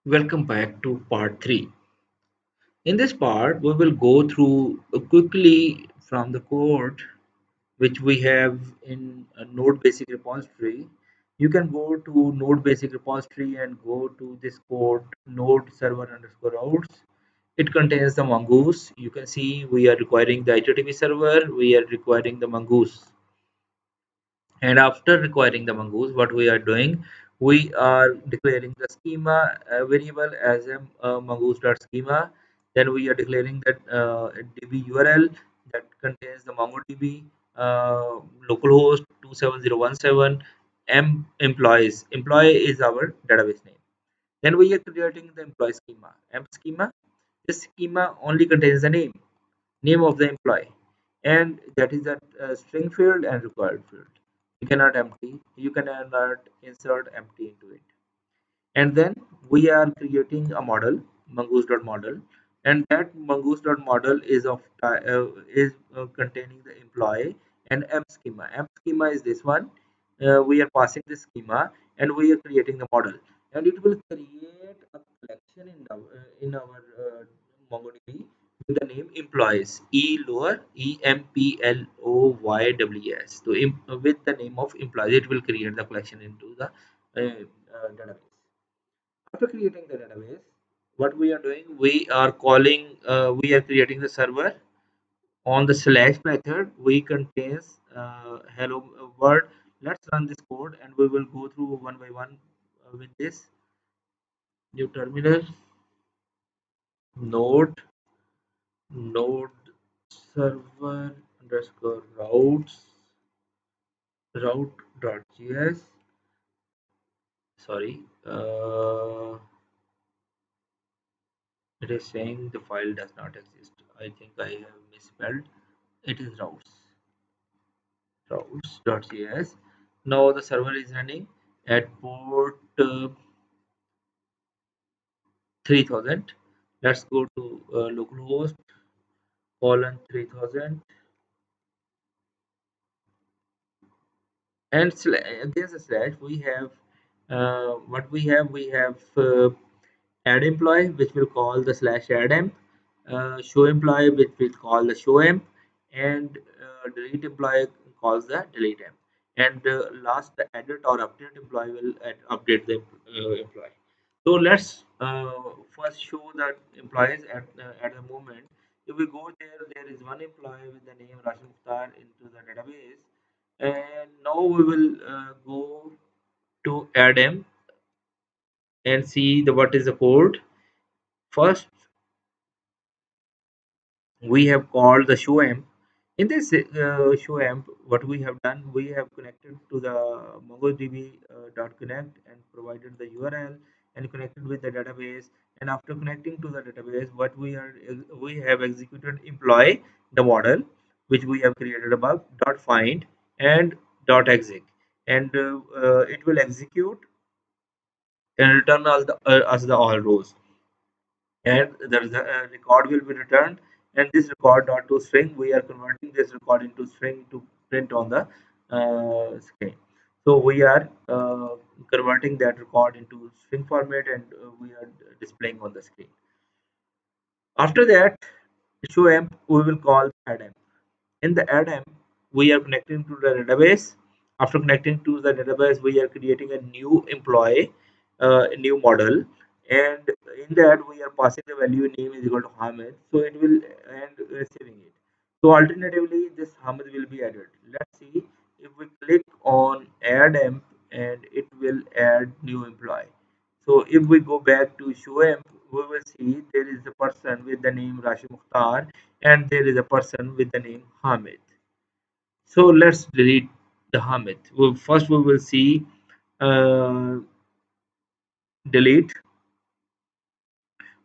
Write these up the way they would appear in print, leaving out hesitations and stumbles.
Welcome back to part 3. In this part, we will go through quickly from the code which we have in a Node Basic repository. You can go to Node Basic repository and go to this code node server underscore routes. It contains the mongoose. You can see we are requiring the HTTP server, we are requiring the mongoose. And after requiring the mongoose, what we are doing, we are declaring the schema variable as a mongoose.schema. Then we are declaring that db URL that contains the MongoDB localhost 27017 m employees. Employee is our database name. Then we are creating the employee schema. M schema. This schema only contains the name of the employee, and that is a string field and required field. You cannot empty, you cannot insert empty into it. And then we are creating a model, mongoose.model, and that mongoose.model is containing the employee and m schema. M schema is this one. We are passing the schema and we are creating the model, and it will create a collection in our MongoDB with the name employees, E lower EMPLOYWS. So with the name of employees, it will create the collection into the database. After creating the database, what we are doing, we are creating the server on the slash method. We contains hello world. Let's run this code and we will go through one by one with this new terminal node node server underscore route.js. Sorry, it is saying the file does not exist. I think I have misspelled. It is routes.js. Now the server is running at port 3000. Let's go to localhost colon 3000 and against the slash we have what we have add employee which will call the slash add emp, show employee which will call the show emp, and delete employee calls the delete emp, and last the edit or update employee will update the employee. So let's first show that employees at the moment. If we go there, there is one employee with the name Rashid Mukhtar into the database, and now we will go to add him and see the what is the code. First we have called the show amp. In this show amp, what we have done, we have connected to the MongoDB .connect and provided the URL and connected with the database. And after connecting to the database, what we have executed employee the model which we have created above .find and .exec, and it will execute and return all the us the all rows, and the record will be returned, and this record dot to string, we are converting this record into string to print on the screen. So we are converting that record into string format, and we are displaying on the screen. After that, show amp, we will call add amp. In the add amp, we are connecting to the database. After connecting to the database, we are creating a new employee, a new model, and in that we are passing the value name is equal to Hamid, so it will and saving it. So alternatively, this Hamid will be added. Let's see if we click on add amp, and it will add new employee. So if we go back to show amp, we will see there is a person with the name Rashid Mukhtar, and there is a person with the name Hamid. So let's delete the Hamid. Well, first we will see uh, delete.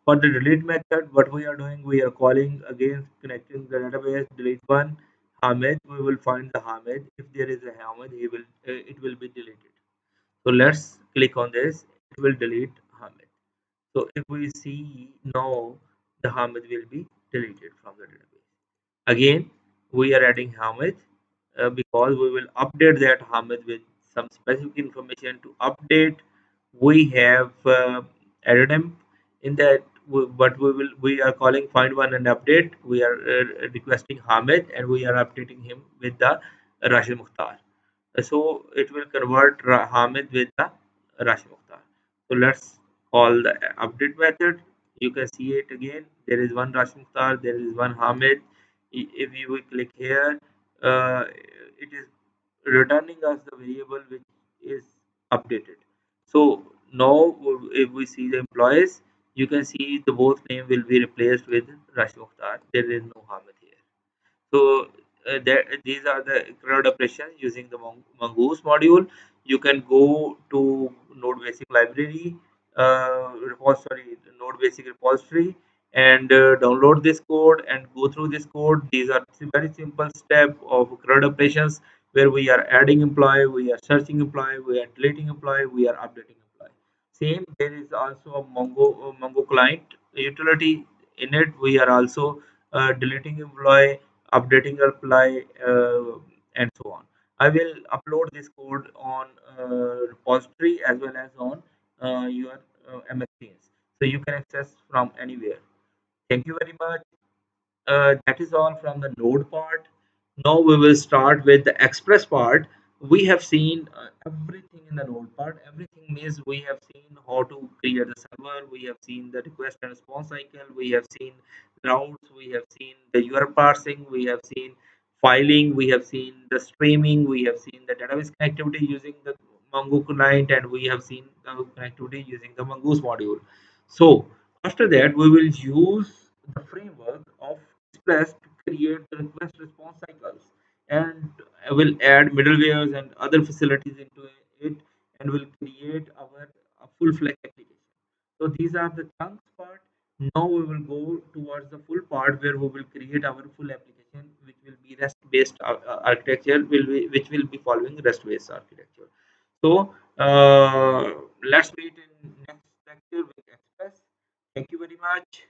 For the delete method, what we are doing, we are calling again connecting the database delete one Hamid. We will find the Hamid. If there is a Hamid, it will be deleted. So let's click on this. It will delete Hamid. So if we see now, the Hamid will be deleted from the database. Again, we are adding Hamid because we will update that Hamid with some specific information. To update, we have addendum. In that, what we are calling find one and update. We are requesting Hamid and we are updating him with the Rashid Mukhtar. So it will convert Hamid with the Rashid Mukhtar. So let's call the update method. You can see it again. There is one Rashid Mukhtar, there is one Hamid. If you will click here, it is returning us the variable which is updated. So now if we see the employees, you can see the both name will be replaced with Rashid Mukhtar. There is no Hamid here. So these are the CRUD operations using the Mongoose module. You can go to Node Basic Library, repository, Node Basic repository, and download this code and go through this code. These are very simple step of CRUD operations where we are adding employee, we are searching employee, we are deleting employee, we are updating employee. Same, there is also a Mongo client utility. In it, we are also deleting employee, updating apply, and so on. I will upload this code on repository as well as on your MS Teams, so you can access from anywhere. Thank you very much. That is all from the node part. Now we will start with the express part. We have seen everything in the node part. Everything means we have seen how to create the server. We have seen the request and response cycle. We have seen routes. We have seen the URL parsing. We have seen filing. We have seen the streaming. We have seen the database connectivity using the Mongo client, and we have seen the connectivity using the Mongoose module. So after that, we will use the framework of Express to create the request response cycles, and I will add middlewares and other facilities into it, and will create our full fledged application. So these are the chunks part. Now we will go towards the full part where we will create our full application, which will be REST based architecture, which will be following REST based architecture. So let's meet in next lecture with Express. Thank you very much.